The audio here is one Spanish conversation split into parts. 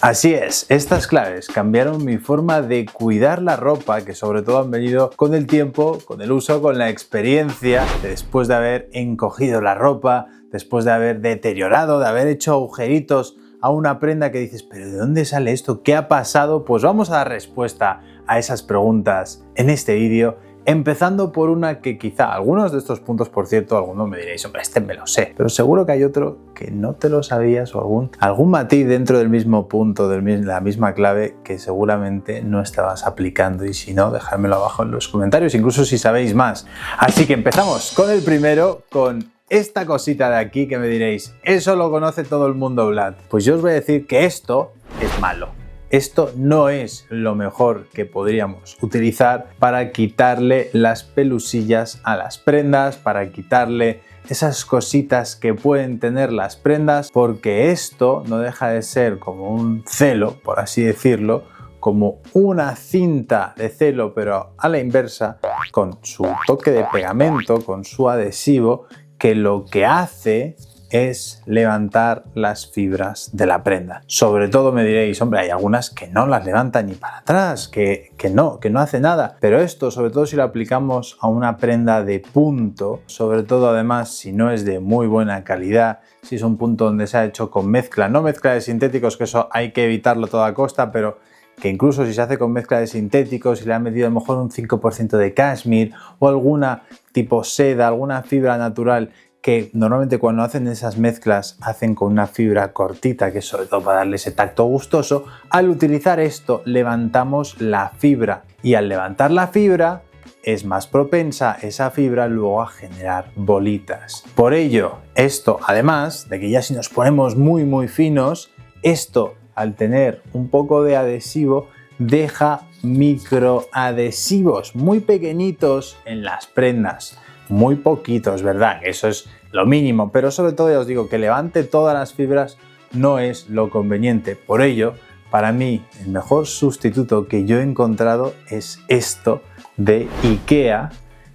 Así es, estas claves cambiaron mi forma de cuidar la ropa, que sobre todo han venido con el tiempo, con el uso, con la experiencia, después de haber encogido la ropa, después de haber deteriorado, de haber hecho agujeritos a una prenda que dices, ¿pero de dónde sale esto? ¿Qué ha pasado? Pues vamos a dar respuesta a esas preguntas en este vídeo, empezando por una que quizá algunos de estos puntos, por cierto, algunos me diréis, hombre, este me lo sé, pero seguro que hay otro que no te lo sabías o algún matiz dentro del mismo punto, de la misma clave que seguramente no estabas aplicando, y si no, dejármelo abajo en los comentarios, incluso si sabéis más. Así que empezamos con el primero, con esta cosita de aquí que me diréis, eso lo conoce todo el mundo, Vlad. Pues yo os voy a decir que esto es malo. Esto no es lo mejor que podríamos utilizar para quitarle las pelusillas a las prendas, para quitarle esas cositas que pueden tener las prendas, porque esto no deja de ser como un celo, por así decirlo, como una cinta de celo, pero a la inversa, con su toque de pegamento, con su adhesivo, que lo que hace es levantar las fibras de la prenda. Sobre todo me diréis, hombre, hay algunas que no las levantan ni para atrás, que no hace nada. Pero esto, sobre todo si lo aplicamos a una prenda de punto, sobre todo además si no es de muy buena calidad, si es un punto donde se ha hecho con mezcla, no mezcla de sintéticos, que eso hay que evitarlo a toda costa, pero que incluso si se hace con mezcla de sintéticos y le han metido a lo mejor un 5% de cashmere o alguna tipo seda, alguna fibra natural, que normalmente cuando hacen esas mezclas hacen con una fibra cortita, que es sobre todo para darle ese tacto gustoso, al utilizar esto levantamos la fibra, y al levantar la fibra es más propensa esa fibra luego a generar bolitas. Por ello, esto, además de que ya si nos ponemos muy finos, esto al tener un poco de adhesivo deja microadhesivos muy pequeñitos en las prendas. Muy poquitos, ¿verdad? Eso es lo mínimo, pero sobre todo ya os digo que levante todas las fibras no es lo conveniente. Por ello, para mí, el mejor sustituto que yo he encontrado es esto de IKEA,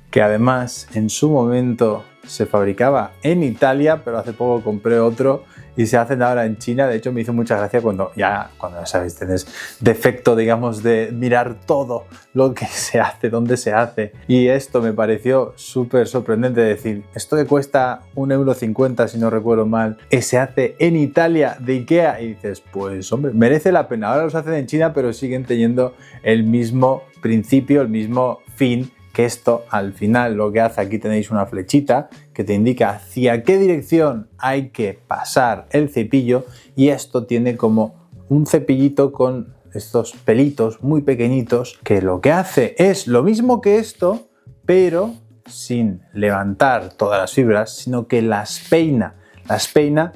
que además en su momento se fabricaba en Italia, pero hace poco compré otro y se hacen ahora en China. De hecho, me hizo mucha gracia cuando ya sabéis, tenés defecto, digamos, de mirar todo lo que se hace, dónde se hace. Y esto me pareció súper sorprendente, decir, esto que cuesta 1,50 € si no recuerdo mal, se hace en Italia de IKEA, y dices, pues hombre, merece la pena. Ahora los hacen en China, pero siguen teniendo el mismo principio, el mismo fin, que esto al final lo que hace, aquí tenéis una flechita que te indica hacia qué dirección hay que pasar el cepillo, y esto tiene como un cepillito con estos pelitos muy pequeñitos que lo que hace es lo mismo que esto, pero sin levantar todas las fibras, sino que las peina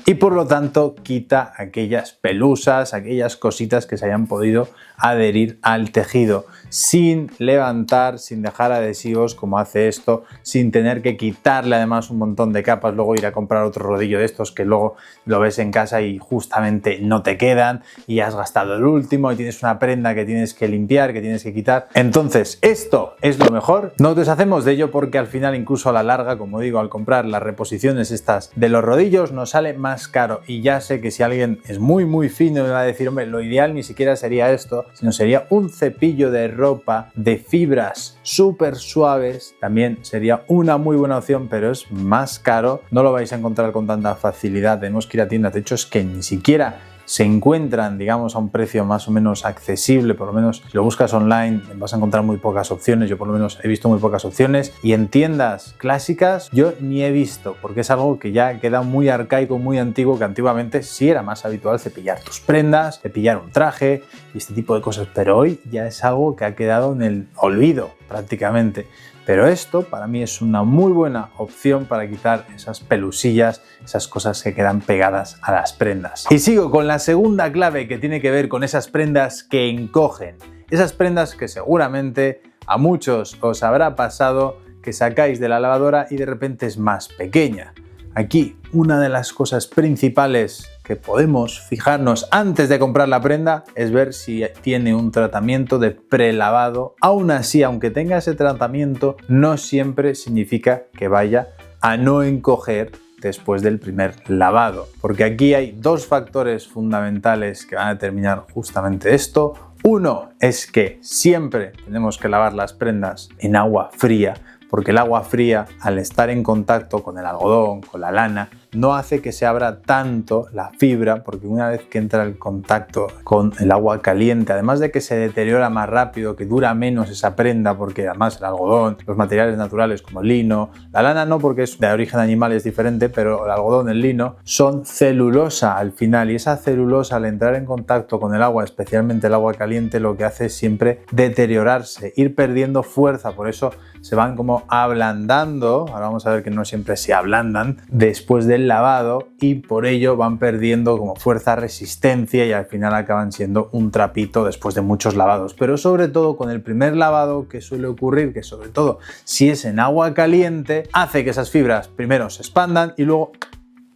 y por lo tanto quita aquellas pelusas, aquellas cositas que se hayan podido adherir al tejido, sin levantar, sin dejar adhesivos como hace esto, sin tener que quitarle además un montón de capas, luego ir a comprar otro rodillo de estos que luego lo ves en casa y justamente no te quedan y has gastado el último y tienes una prenda que tienes que limpiar, que tienes que quitar. Entonces esto es lo mejor, no nos deshacemos de ello, porque al final incluso a la larga, como digo, al comprar las reposiciones estas de los rodillos nos sale más caro. Y ya sé que si alguien es muy fino me va a decir, hombre, lo ideal ni siquiera sería esto, sino sería un cepillo de ropa de fibras súper suaves. También sería una muy buena opción, pero es más caro, no lo vais a encontrar con tanta facilidad, tenemos que ir a tiendas. De hecho, es que ni siquiera se encuentran, digamos, a un precio más o menos accesible. Por lo menos si lo buscas online vas a encontrar muy pocas opciones. Yo por lo menos he visto muy pocas opciones, y en tiendas clásicas yo ni he visto, porque es algo que ya queda muy arcaico, muy antiguo, que antiguamente sí era más habitual cepillar tus prendas, cepillar un traje y este tipo de cosas, pero hoy ya es algo que ha quedado en el olvido prácticamente. Pero esto para mí es una muy buena opción para quitar esas pelusillas, esas cosas que quedan pegadas a las prendas. Y sigo con la segunda clave, que tiene que ver con esas prendas que encogen. Esas prendas que seguramente a muchos os habrá pasado, que sacáis de la lavadora y de repente es más pequeña. Aquí una de las cosas principales que podemos fijarnos antes de comprar la prenda es ver si tiene un tratamiento de prelavado. Aún así, aunque tenga ese tratamiento, no siempre significa que vaya a no encoger después del primer lavado, porque aquí hay dos factores fundamentales que van a determinar justamente esto. Uno es que siempre tenemos que lavar las prendas en agua fría, porque el agua fría, al estar en contacto con el algodón, con la lana, no hace que se abra tanto la fibra, porque una vez que entra en contacto con el agua caliente, además de que se deteriora más rápido, que dura menos esa prenda, porque además el algodón, los materiales naturales como el lino, la lana no porque es de origen animal, es diferente, pero el algodón, el lino, son celulosa al final, y esa celulosa al entrar en contacto con el agua, especialmente el agua caliente, lo que hace es siempre deteriorarse, ir perdiendo fuerza, por eso se van como ablandando. Ahora vamos a ver que no siempre se ablandan después del lavado, y por ello van perdiendo como fuerza, resistencia, y al final acaban siendo un trapito después de muchos lavados. Pero sobre todo con el primer lavado, que suele ocurrir que sobre todo si es en agua caliente, hace que esas fibras primero se expandan y luego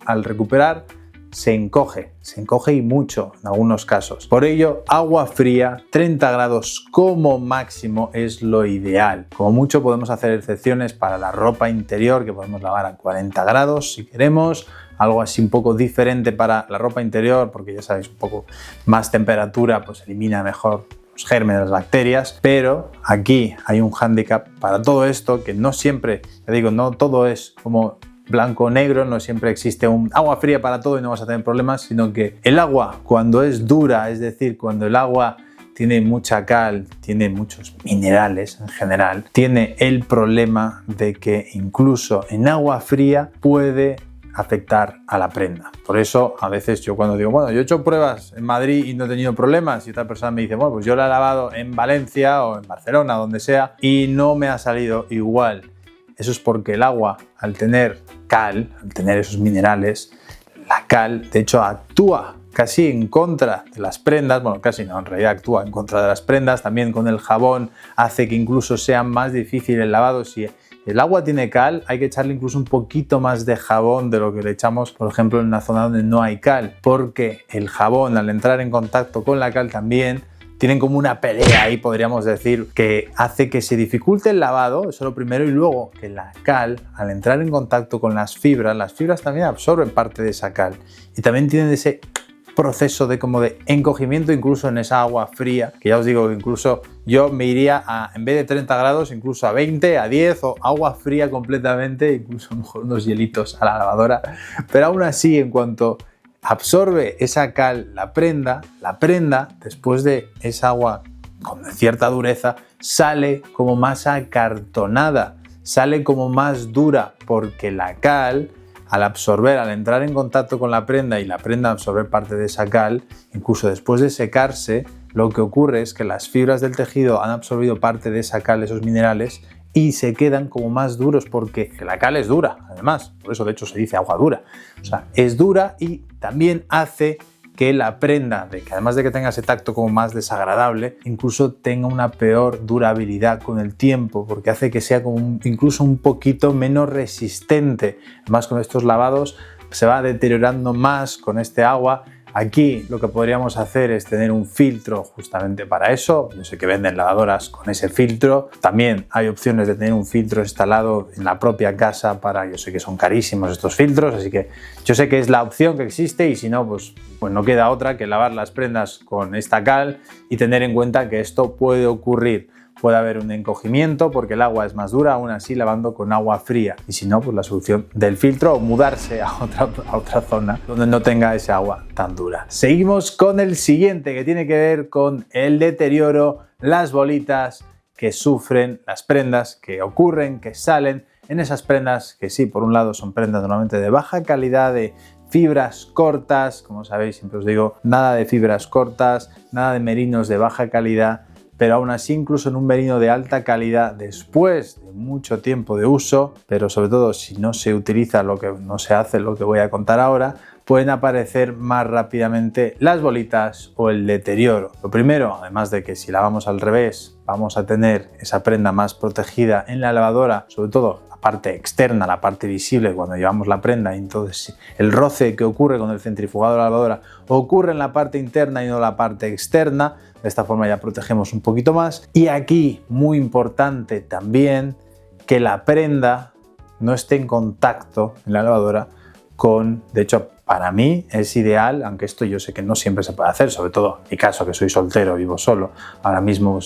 al recuperar se encoge y mucho en algunos casos. Por ello, agua fría, 30 grados como máximo es lo ideal. Como mucho podemos hacer excepciones para la ropa interior, que podemos lavar a 40 grados si queremos, algo así un poco diferente para la ropa interior, porque ya sabéis, un poco más temperatura pues elimina mejor los gérmenes, las bacterias, pero aquí hay un hándicap para todo esto, que no siempre, ya digo, no todo es como blanco o negro, no siempre existe un agua fría para todo y no vas a tener problemas, sino que el agua cuando es dura, es decir, cuando el agua tiene mucha cal, tiene muchos minerales en general, tiene el problema de que incluso en agua fría puede afectar a la prenda. Por eso a veces yo cuando digo, bueno, yo he hecho pruebas en Madrid y no he tenido problemas, y otra persona me dice, bueno, pues yo la he lavado en Valencia o en Barcelona, donde sea, y no me ha salido igual. Eso es porque el agua, al tener cal, al tener esos minerales, la cal de hecho actúa casi en contra de las prendas, bueno, casi no, en realidad actúa en contra de las prendas, también con el jabón hace que incluso sea más difícil el lavado. Si el agua tiene cal, hay que echarle incluso un poquito más de jabón de lo que le echamos, por ejemplo, en una zona donde no hay cal, porque el jabón, al entrar en contacto con la cal también, tienen como una pelea ahí, podríamos decir, que hace que se dificulte el lavado, eso es lo primero, y luego que la cal, al entrar en contacto con las fibras también absorben parte de esa cal y también tienen ese proceso de como de encogimiento incluso en esa agua fría, que ya os digo que incluso yo me iría a, en vez de 30 grados, incluso a 20, a 10 o agua fría completamente, incluso a lo mejor unos hielitos a la lavadora, pero aún así en cuanto absorbe esa cal la prenda después de esa agua con cierta dureza sale como más acartonada, sale como más dura, porque la cal al absorber, al entrar en contacto con la prenda y la prenda absorber parte de esa cal, incluso después de secarse, lo que ocurre es que las fibras del tejido han absorbido parte de esa cal, esos minerales, y se quedan como más duros, porque la cal es dura, además, por eso de hecho se dice agua dura, o sea, es dura y también hace que la prenda, de que además de que tenga ese tacto como más desagradable, incluso tenga una peor durabilidad con el tiempo, porque hace que sea como incluso un poquito menos resistente. Además, con estos lavados se va deteriorando más con este agua. Aquí lo que podríamos hacer es tener un filtro justamente para eso. Yo sé que venden lavadoras con ese filtro. También hay opciones de tener un filtro instalado en la propia casa para, yo sé que son carísimos estos filtros, así que yo sé que es la opción que existe, y si no, pues no queda otra que lavar las prendas con esta cal y tener en cuenta que esto puede ocurrir. Puede haber un encogimiento porque el agua es más dura, aún así lavando con agua fría. Y si no, pues la solución del filtro o mudarse a otra zona donde no tenga esa agua tan dura. Seguimos con el siguiente, que tiene que ver con el deterioro, las bolitas que sufren las prendas, que ocurren, que salen en esas prendas que sí, por un lado son prendas normalmente de baja calidad, de fibras cortas, como sabéis, siempre os digo, nada de fibras cortas, nada de merinos de baja calidad, pero aún así incluso en un merino de alta calidad después de mucho tiempo de uso, pero sobre todo si no se utiliza lo que no se hace, lo que voy a contar ahora, pueden aparecer más rápidamente las bolitas o el deterioro. Lo primero, además de que si lavamos al revés vamos a tener esa prenda más protegida en la lavadora, sobre todo la parte externa, la parte visible cuando llevamos la prenda, y entonces el roce que ocurre con el centrifugado de la lavadora ocurre en la parte interna y no la parte externa. De esta forma ya protegemos un poquito más. Y aquí, muy importante también, que la prenda no esté en contacto en la lavadora de hecho, para mí es ideal, aunque esto yo sé que no siempre se puede hacer, sobre todo en mi caso que soy soltero, vivo solo, ahora mismo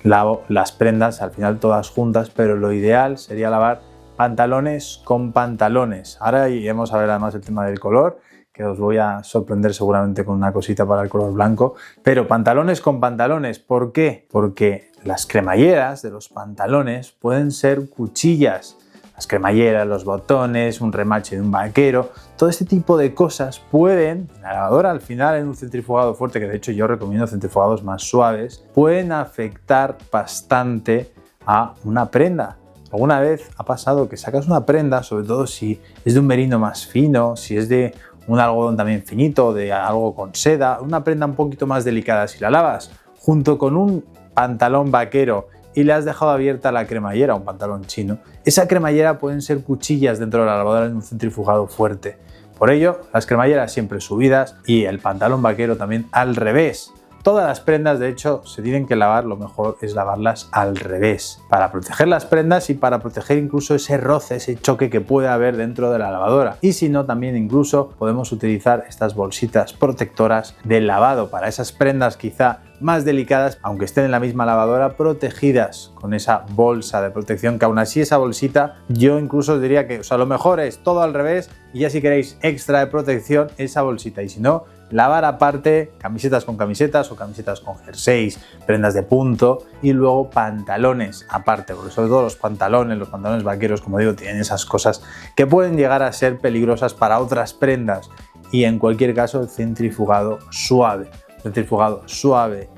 lavo las prendas al final todas juntas, pero lo ideal sería lavar pantalones con pantalones. Ahora iremos a ver además el tema del color, que os voy a sorprender seguramente con una cosita para el color blanco, pero pantalones con pantalones. ¿Por qué? Porque las cremalleras de los pantalones pueden ser cuchillas. Las cremalleras, los botones, un remache de un vaquero, todo este tipo de cosas pueden, en la lavadora al final en un centrifugado fuerte, que de hecho yo recomiendo centrifugados más suaves, pueden afectar bastante a una prenda. ¿Alguna vez ha pasado que sacas una prenda, sobre todo si es de un merino más fino, si es de un algodón también finito, de algo con seda, una prenda un poquito más delicada, si la lavas junto con un pantalón vaquero y le has dejado abierta la cremallera, un pantalón chino, esa cremallera pueden ser cuchillas dentro de la lavadora en un centrifugado fuerte. Por ello, las cremalleras siempre subidas y el pantalón vaquero también al revés. Todas las prendas, de hecho, se tienen que lavar, lo mejor es lavarlas al revés, para proteger las prendas y para proteger incluso ese roce, ese choque que puede haber dentro de la lavadora. Y si no, también incluso podemos utilizar estas bolsitas protectoras de lavado para esas prendas quizá más delicadas, aunque estén en la misma lavadora, protegidas con esa bolsa de protección, que aún así esa bolsita, yo incluso os diría que lo mejor es todo al revés y ya si queréis extra de protección, esa bolsita, y si no, lavar aparte camisetas con camisetas o camisetas con jerseys, prendas de punto y luego pantalones aparte, porque sobre todo los pantalones vaqueros, como digo, tienen esas cosas que pueden llegar a ser peligrosas para otras prendas, y en cualquier caso el centrifugado suave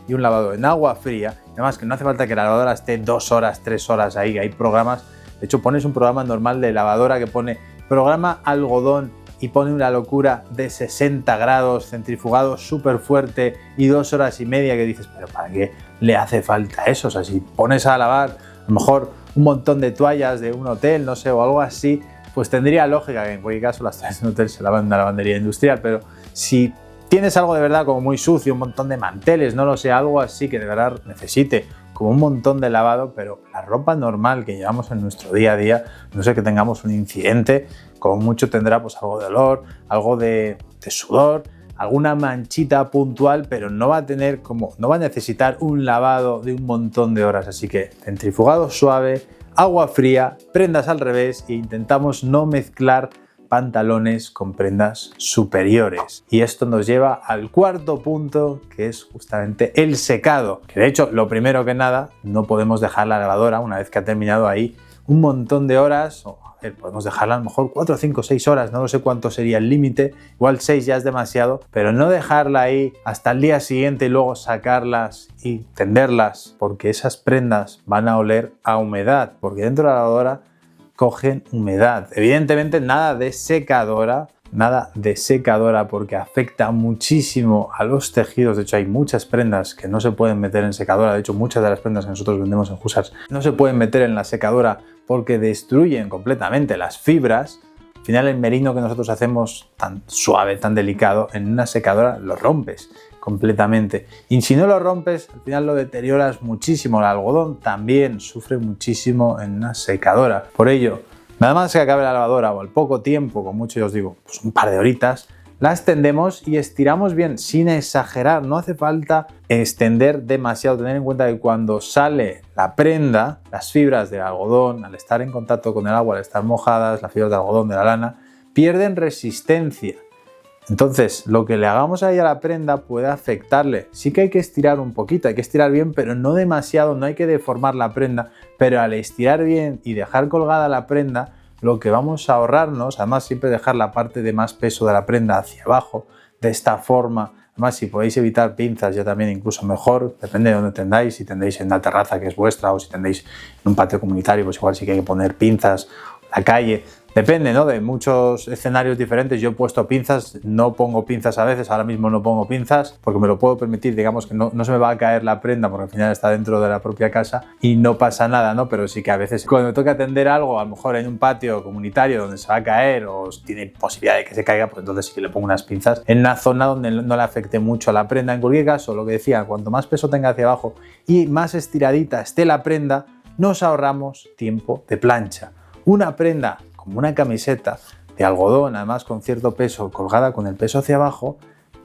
y un lavado en agua fría. Además que no hace falta que la lavadora esté 2 horas, 3 horas ahí, hay programas, de hecho pones un programa normal de lavadora que pone programa algodón y pone una locura de 60 grados, centrifugado súper fuerte y 2 horas y media, que dices, pero ¿para qué le hace falta eso? O sea, si pones a lavar a lo mejor un montón de toallas de un hotel, no sé, o algo así, pues tendría lógica que en cualquier caso las toallas de un hotel se lavan en una lavandería industrial, pero si tienes algo de verdad como muy sucio, un montón de manteles, no lo sé, algo así que de verdad necesite como un montón de lavado, pero la ropa normal que llevamos en nuestro día a día, no sé que tengamos un incidente, como mucho tendrá pues algo de olor, algo de sudor, alguna manchita puntual, pero no va a necesitar un lavado de un montón de horas. Así que centrifugado suave, agua fría, prendas al revés, e intentamos no mezclar pantalones con prendas superiores. Y esto nos lleva al cuarto punto, que es justamente el secado, que de hecho lo primero que nada, no podemos dejar la lavadora una vez que ha terminado ahí un montón de horas, o a ver, podemos dejarla a lo mejor 4, 5, 6 horas, no sé cuánto sería el límite, igual 6 ya es demasiado, pero no dejarla ahí hasta el día siguiente y luego sacarlas y tenderlas, porque esas prendas van a oler a humedad, porque dentro de la lavadora cogen humedad. Evidentemente nada de secadora porque afecta muchísimo a los tejidos. De hecho hay muchas prendas que no se pueden meter en secadora. De hecho muchas de las prendas que nosotros vendemos en Hussars no se pueden meter en la secadora porque destruyen completamente las fibras. Al final el merino que nosotros hacemos tan suave, tan delicado, en una secadora lo rompes completamente. Y si no lo rompes, al final lo deterioras muchísimo. El algodón también sufre muchísimo en una secadora. Por ello, nada más que acabe la lavadora o al poco tiempo, con mucho yo os digo, pues un par de horitas, la extendemos y estiramos bien, sin exagerar. No hace falta extender demasiado. Tener en cuenta que cuando sale la prenda, las fibras del algodón, al estar en contacto con el agua, al estar mojadas, las fibras de algodón de la lana, pierden resistencia. Entonces, lo que le hagamos ahí a la prenda puede afectarle. Sí que hay que estirar un poquito, hay que estirar bien, pero no demasiado, no hay que deformar la prenda. Pero al estirar bien y dejar colgada la prenda, lo que vamos a ahorrarnos, además siempre dejar la parte de más peso de la prenda hacia abajo, de esta forma. Además, si podéis evitar pinzas, ya también incluso mejor, depende de dónde tendáis, si tendéis en una terraza que es vuestra o si tendéis en un patio comunitario, pues igual sí que hay que poner pinzas, la calle. Depende, ¿no?, de muchos escenarios diferentes. Yo he puesto pinzas, no pongo pinzas a veces, ahora mismo no pongo pinzas porque me lo puedo permitir, digamos que no se me va a caer la prenda porque al final está dentro de la propia casa y no pasa nada, ¿no? Pero sí que a veces cuando me toca atender algo, a lo mejor en un patio comunitario donde se va a caer o tiene posibilidad de que se caiga, pues entonces sí que le pongo unas pinzas en una zona donde no le afecte mucho a la prenda. En cualquier caso, lo que decía, cuanto más peso tenga hacia abajo y más estiradita esté la prenda, nos ahorramos tiempo de plancha. Una prenda como una camiseta de algodón, además con cierto peso, colgada con el peso hacia abajo,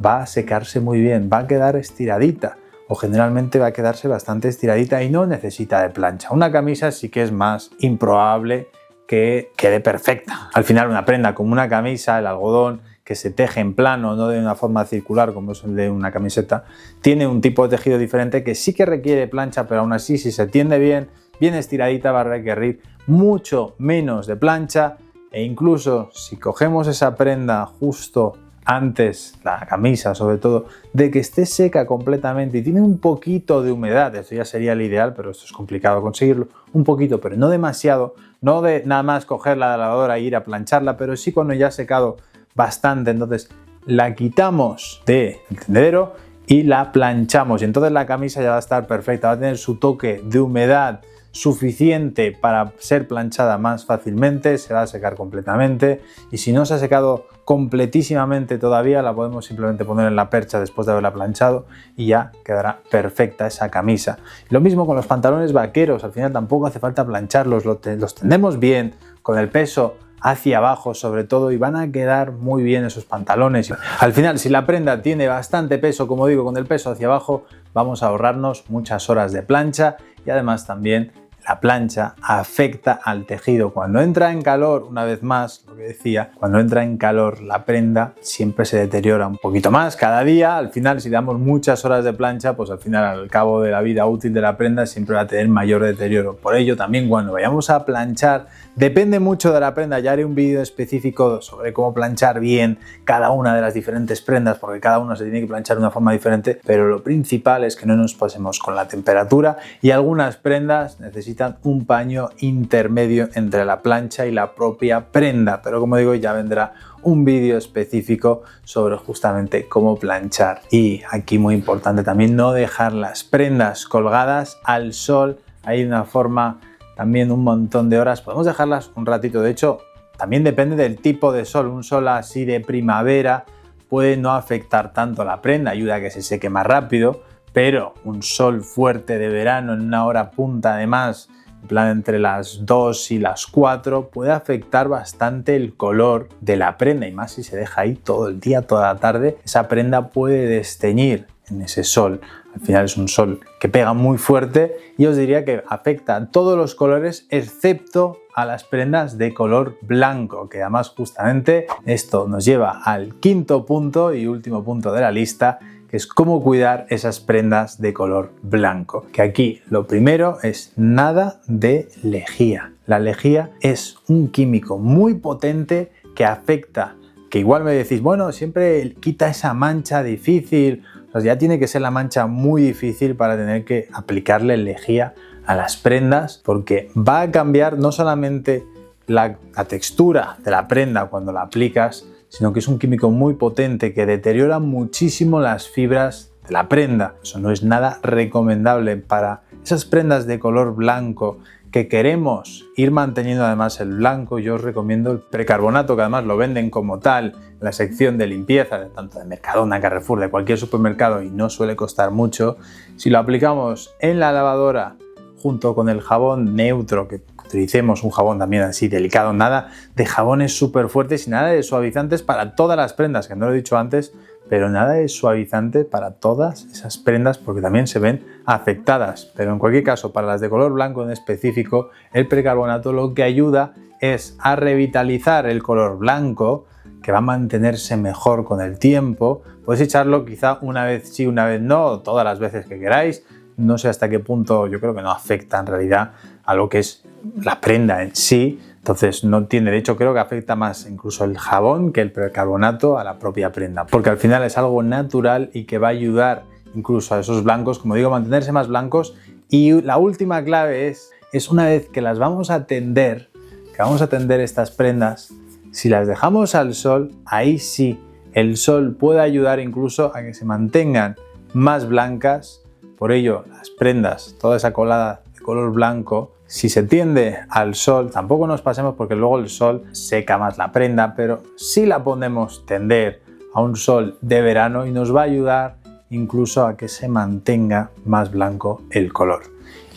va a secarse muy bien, va a quedar estiradita o generalmente va a quedarse bastante estiradita y no necesita de plancha. Una camisa sí que es más improbable que quede perfecta. Al final una prenda como una camisa, el algodón que se teje en plano, no de una forma circular como es el de una camiseta, tiene un tipo de tejido diferente que sí que requiere plancha, pero aún así si se tiende bien estiradita va a requerir mucho menos de plancha e incluso si cogemos esa prenda justo antes, la camisa sobre todo, de que esté seca completamente y tiene un poquito de humedad, esto ya sería el ideal, pero esto es complicado conseguirlo, un poquito, pero no demasiado, no de nada más coger la lavadora e ir a plancharla, pero sí cuando ya ha secado bastante, entonces la quitamos del tendedero y la planchamos y entonces la camisa ya va a estar perfecta, va a tener su toque de humedad suficiente para ser planchada más fácilmente, se va a secar completamente y si no se ha secado completísimamente todavía la podemos simplemente poner en la percha después de haberla planchado y ya quedará perfecta esa camisa. Lo mismo con los pantalones vaqueros, al final tampoco hace falta plancharlos, los tendemos bien con el peso hacia abajo sobre todo y van a quedar muy bien esos pantalones. Al final si la prenda tiene bastante peso, como digo, con el peso hacia abajo, vamos a ahorrarnos muchas horas de plancha y además también la plancha afecta al tejido. Cuando entra en calor, una vez más, lo que decía, cuando entra en calor la prenda siempre se deteriora un poquito más cada día. Al final, si damos muchas horas de plancha, pues al final, al cabo de la vida útil de la prenda, siempre va a tener mayor deterioro. Por ello, también cuando vayamos a planchar, depende mucho de la prenda. Ya haré un vídeo específico sobre cómo planchar bien cada una de las diferentes prendas, porque cada una se tiene que planchar de una forma diferente, pero lo principal es que no nos pasemos con la temperatura y algunas prendas necesitan un paño intermedio entre la plancha y la propia prenda, pero como digo ya vendrá un vídeo específico sobre justamente cómo planchar. Y aquí muy importante también no dejar las prendas colgadas al sol. Hay una forma, también un montón de horas, podemos dejarlas un ratito, de hecho también depende del tipo de sol, un sol así de primavera puede no afectar tanto a la prenda, ayuda a que se seque más rápido, pero un sol fuerte de verano en una hora punta además, en plan entre las 2 y las 4, puede afectar bastante el color de la prenda y más si se deja ahí todo el día, toda la tarde, esa prenda puede desteñir en ese sol. Al final es un sol que pega muy fuerte y os diría que afecta a todos los colores excepto a las prendas de color blanco, que además justamente esto nos lleva al quinto punto y último punto de la lista, que es cómo cuidar esas prendas de color blanco. Que aquí lo primero es nada de lejía. La lejía es un químico muy potente que afecta, que igual me decís, bueno, siempre quita esa mancha difícil, o sea, ya tiene que ser la mancha muy difícil para tener que aplicarle lejía a las prendas, porque va a cambiar no solamente la textura de la prenda cuando la aplicas, sino que es un químico muy potente que deteriora muchísimo las fibras de la prenda. Eso no es nada recomendable para esas prendas de color blanco que queremos ir manteniendo además el blanco. Yo os recomiendo el precarbonato, que además lo venden como tal en la sección de limpieza, tanto de Mercadona, Carrefour, de cualquier supermercado y no suele costar mucho. Si lo aplicamos en la lavadora junto con el jabón neutro, que utilicemos un jabón también así delicado, nada de jabones súper fuertes y nada de suavizantes para todas las prendas, que no lo he dicho antes, pero nada de suavizante para todas esas prendas porque también se ven afectadas. Pero en cualquier caso, para las de color blanco en específico, el precarbonato lo que ayuda es a revitalizar el color blanco, que va a mantenerse mejor con el tiempo. Podéis echarlo quizá una vez sí, una vez no, todas las veces que queráis. No sé hasta qué punto, yo creo que no afecta en realidad a lo que es la prenda en sí. Entonces no tiene, de hecho creo que afecta más incluso el jabón que el precarbonato a la propia prenda. Porque al final es algo natural y que va a ayudar incluso a esos blancos, como digo, a mantenerse más blancos. Y la última clave es una vez que las vamos a tender, que vamos a tender estas prendas, si las dejamos al sol, ahí sí, el sol puede ayudar incluso a que se mantengan más blancas. Por ello, las prendas, toda esa colada de color blanco, si se tiende al sol, tampoco nos pasemos porque luego el sol seca más la prenda, pero sí la podemos tender a un sol de verano y nos va a ayudar incluso a que se mantenga más blanco el color.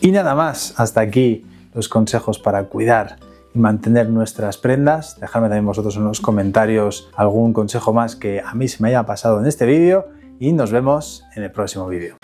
Y nada más, hasta aquí los consejos para cuidar y mantener nuestras prendas. Dejadme también vosotros en los comentarios algún consejo más que a mí se me haya pasado en este vídeo y nos vemos en el próximo vídeo.